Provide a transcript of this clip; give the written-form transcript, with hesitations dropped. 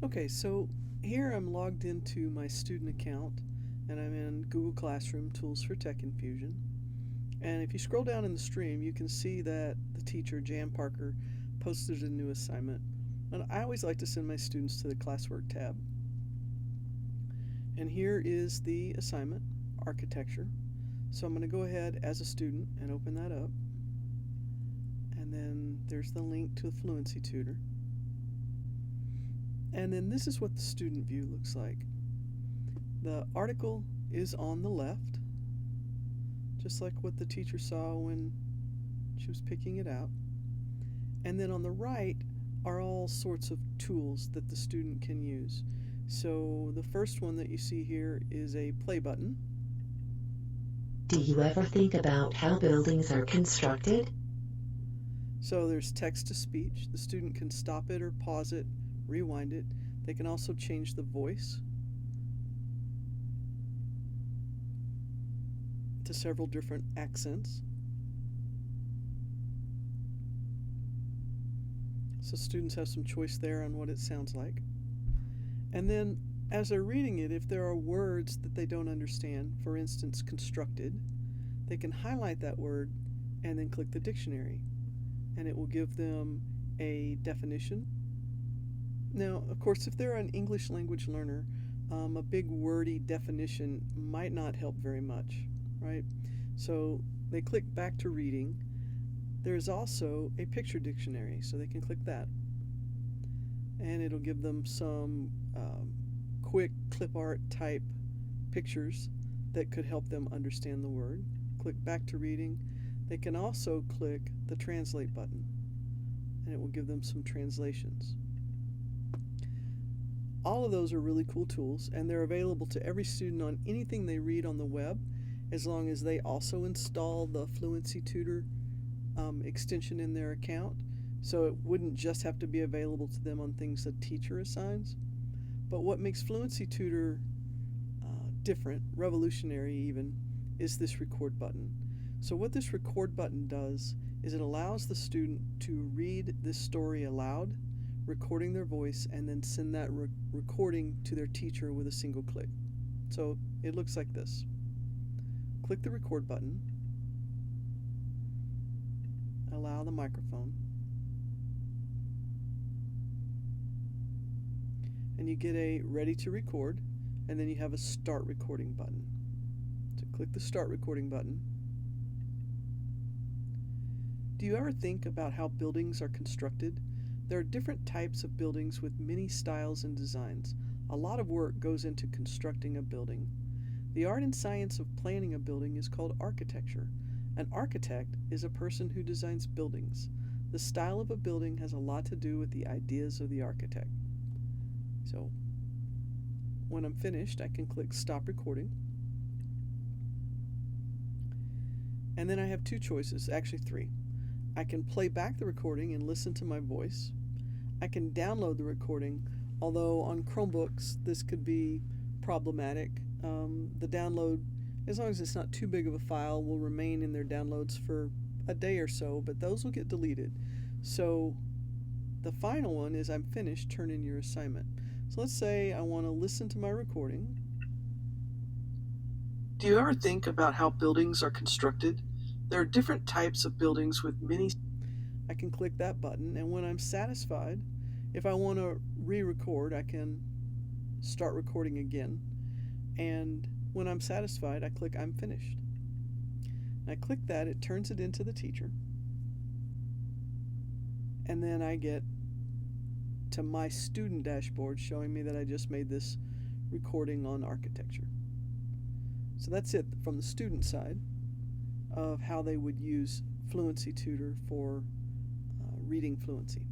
Okay, so here I'm logged into my student account and I'm in Google Classroom Tools for Tech Infusion. And if you scroll down in the stream, you can see that the teacher, Jan Parker, posted a new assignment. And I always like to send my students to the classwork tab. And here is the assignment, architecture. So I'm going to go ahead as a student and open that up. And then there's the link to the Fluency Tutor. And then this is what the student view looks like. The article is on the left, just like what the teacher saw when she was picking it out. And then on the right are all sorts of tools that the student can use. So the first one that you see here is a play button. Do you ever think about how buildings are constructed? So there's text to speech. The student can stop it or pause it, rewind it. They can also change the voice to several different accents. So students have some choice there on what it sounds like. And then as they're reading it, if there are words that they don't understand, for instance, constructed, they can highlight that word and then click the dictionary. And it will give them a definition. Now, of course, if they're an English language learner, a big wordy definition might not help very much, right? So they click back to reading. There's also a picture dictionary, so they can click that. And it'll give them some quick clip art type pictures that could help them understand the word. Click back to reading. They can also click the translate button, and it will give them some translations. All of those are really cool tools, and they're available to every student on anything they read on the web, as long as they also install the Fluency Tutor extension in their account. So it wouldn't just have to be available to them on things the teacher assigns. But what makes Fluency Tutor different, revolutionary even, is this record button. So what this record button does is it allows the student to read this story aloud, recording their voice, and then send that recording to their teacher with a single click. So it looks like this. Click the record button, allow the microphone, and you get a ready to record, and then you have a start recording button. So click the start recording button. Do you ever think about how buildings are constructed? There are different types of buildings with many styles and designs. A lot of work goes into constructing a building. The art and science of planning a building is called architecture. An architect is a person who designs buildings. The style of a building has a lot to do with the ideas of the architect. So when I'm finished, I can click stop recording. And then I have two choices, actually three. I can play back the recording and listen to my voice. I can download the recording, although on Chromebooks this could be problematic. The download, as long as it's not too big of a file, will remain in their downloads for a day or so, but those will get deleted. So the final one is I'm finished, turn in your assignment. So let's say I want to listen to my recording. Do you ever think about how buildings are constructed? There are different types of buildings with many. I can click that button, and when I'm satisfied, if I want to re-record, I can start recording again. And when I'm satisfied, I click I'm finished. And I click that, it turns it into the teacher. And then I get to my student dashboard showing me that I just made this recording on architecture. So that's it from the student side of how they would use Fluency Tutor for reading fluency.